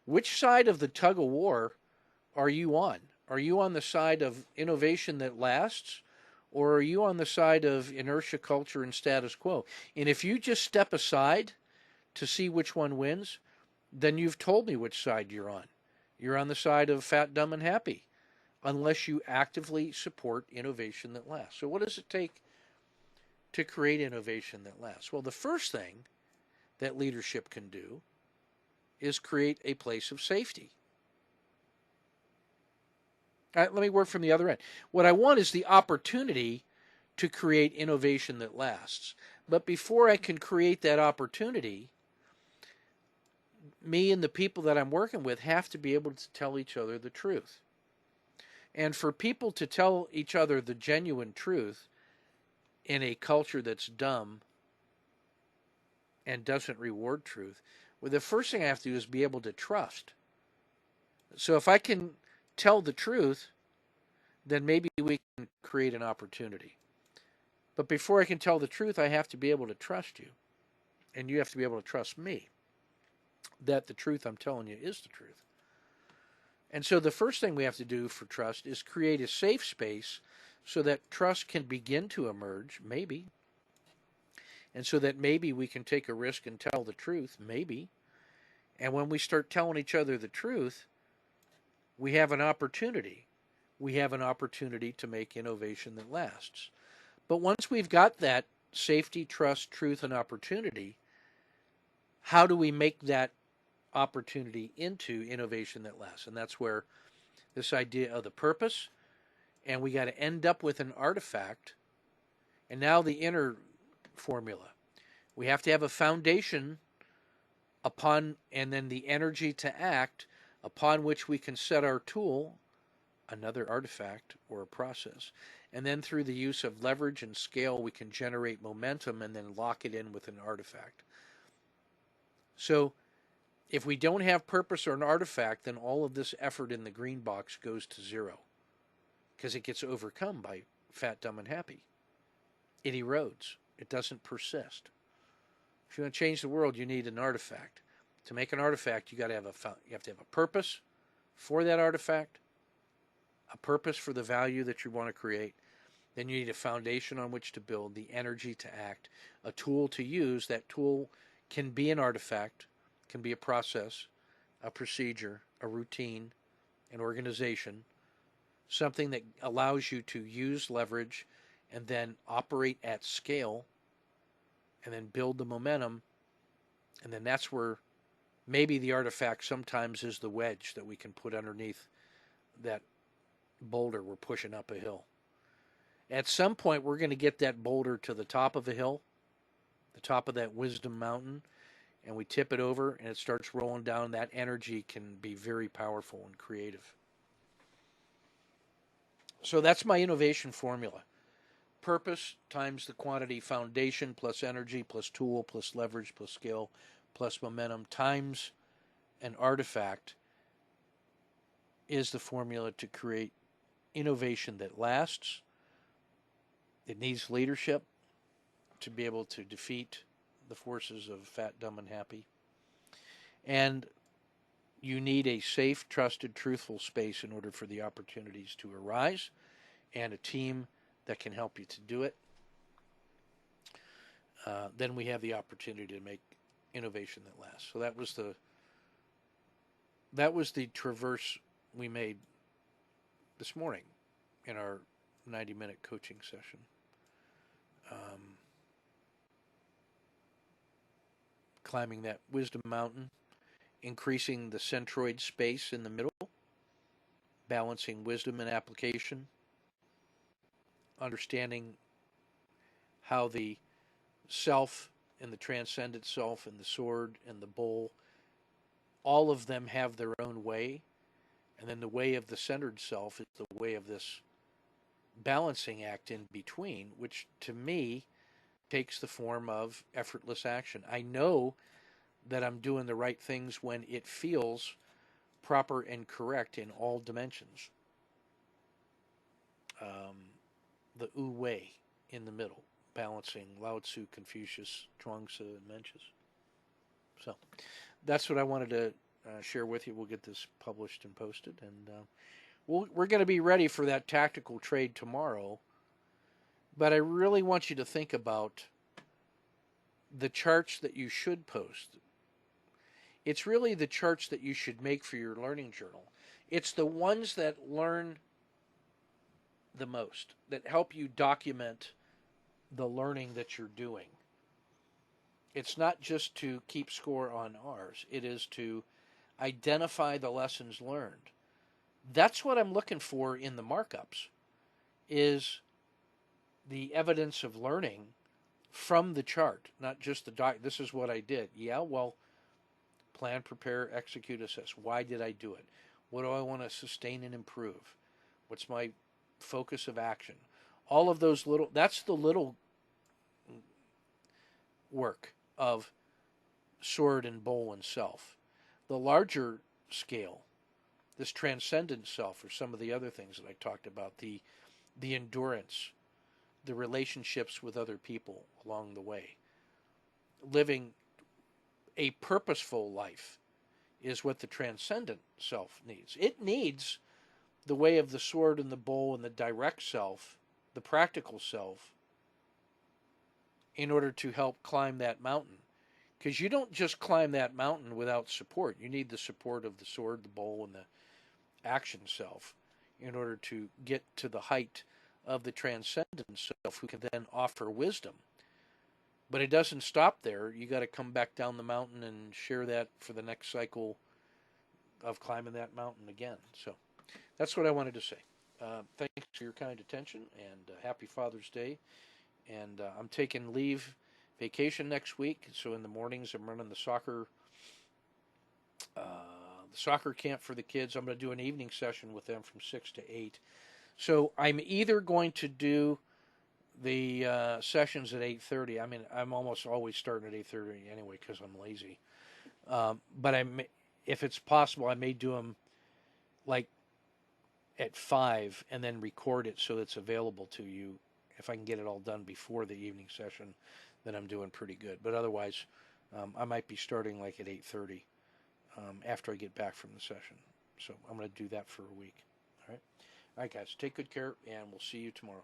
Which side of the tug of war are you on? Are you on the side of innovation that lasts, or are you on the side of inertia, culture, and status quo? And if you just step aside to see which one wins, then you've told me which side you're on. You're on the side of fat, dumb, and happy, unless you actively support innovation that lasts. So what does it take to create innovation that lasts? Well, the first thing that leadership can do is create a place of safety. Let me work from the other end. What I want is the opportunity to create innovation that lasts. But before I can create that opportunity, me and the people that I'm working with have to be able to tell each other the truth. And for people to tell each other the genuine truth in a culture that's dumb and doesn't reward truth, well, the first thing I have to do is be able to trust. So if I can tell the truth, then maybe we can create an opportunity. But before I can tell the truth, I have to be able to trust you. And you have to be able to trust me that the truth I'm telling you is the truth. And so the first thing we have to do for trust is create a safe space so that trust can begin to emerge, maybe. And so that maybe we can take a risk and tell the truth, maybe. And when we start telling each other the truth, we have an opportunity. We have an opportunity to make innovation that lasts. But once we've got that safety, trust, truth, and opportunity, how do we make that opportunity into innovation that lasts? And that's where this idea of the purpose, and we got to end up with an artifact. And now the inner formula. We have to have a foundation upon, and then the energy to act upon which we can set our tool, another artifact or a process. And then through the use of leverage and scale, we can generate momentum and then lock it in with an artifact. So if we don't have purpose or an artifact, then all of this effort in the green box goes to zero because it gets overcome by fat, dumb, and happy. It erodes. It doesn't persist. If you want to change the world, you need an artifact. To make an artifact, you have to have a purpose for that artifact, a purpose for the value that you want to create. Then you need a foundation on which to build, the energy to act, a tool to use. That tool can be an artifact, can be a process, a procedure, a routine, an organization, something that allows you to use leverage and then operate at scale and then build the momentum. And then that's where maybe the artifact sometimes is the wedge that we can put underneath that boulder we're pushing up a hill. At some point, we're going to get that boulder to the top of a hill, the top of that wisdom mountain, and we tip it over and it starts rolling down. That energy can be very powerful and creative. So that's my innovation formula. Purpose times the quantity, foundation plus energy plus tool plus leverage plus skill plus momentum times an artifact is the formula to create innovation that lasts. It needs leadership to be able to defeat the forces of fat, dumb, and happy. And you need a safe, trusted, truthful space in order for the opportunities to arise, and a team that can help you to do it. Then we have the opportunity to make innovation that lasts. So that was the traverse we made this morning in our 90-minute coaching session. Climbing that wisdom mountain, increasing the centroid space in the middle, balancing wisdom and application, understanding how the self and the transcendent self and the sword and the bowl, all of them have their own way. And then the way of the centered self is the way of this balancing act in between, which to me takes the form of effortless action. I know that I'm doing the right things when it feels proper and correct in all dimensions. The Wu Wei in the middle, balancing Lao Tzu, Confucius, Chuang-Tzu, and Mencius. So that's what I wanted to share with you. We'll get this published and posted, and we're going to be ready for that tactical trade tomorrow. But I really want you to think about the charts that you should post. It's really the charts that you should make for your learning journal. It's the ones that learn the most, that help you document the learning that you're doing. It's not just to keep score on R's. It is to identify the lessons learned. That's what I'm looking for in the markups, is the evidence of learning from the chart, not just the this is what I did. Yeah, well, plan, prepare, execute, assess. Why did I do it? What do I want to sustain and improve? What's my focus of action? All of those little, that's the little work of sword and bowl and self. The larger scale, this transcendent self, or some of the other things that I talked about, the endurance, the relationships with other people along the way, living a purposeful life is what the transcendent self needs. It needs the way of the sword and the bow and the direct self, the practical self, in order to help climb that mountain. Because you don't just climb that mountain without support. You need the support of the sword, the bow, and the action self in order to get to the height of the transcendent self, who can then offer wisdom. But it doesn't stop there. You got to come back down the mountain and share that for the next cycle of climbing that mountain again. So that's what I wanted to say. Thanks for your kind attention, and happy Father's Day. And I'm taking vacation next week. So in the mornings, I'm running the soccer camp for the kids. I'm going to do an evening session with them from 6 to 8. So I'm either going to do the sessions at 8:30. I mean, I'm almost always starting at 8:30 anyway because I'm lazy. But if it's possible, I may do them like at 5 and then record it so it's available to you. If I can get it all done before the evening session, then I'm doing pretty good. But otherwise, I might be starting like at 8:30 after I get back from the session. So I'm going to do that for a week. All right, guys, take good care, and we'll see you tomorrow.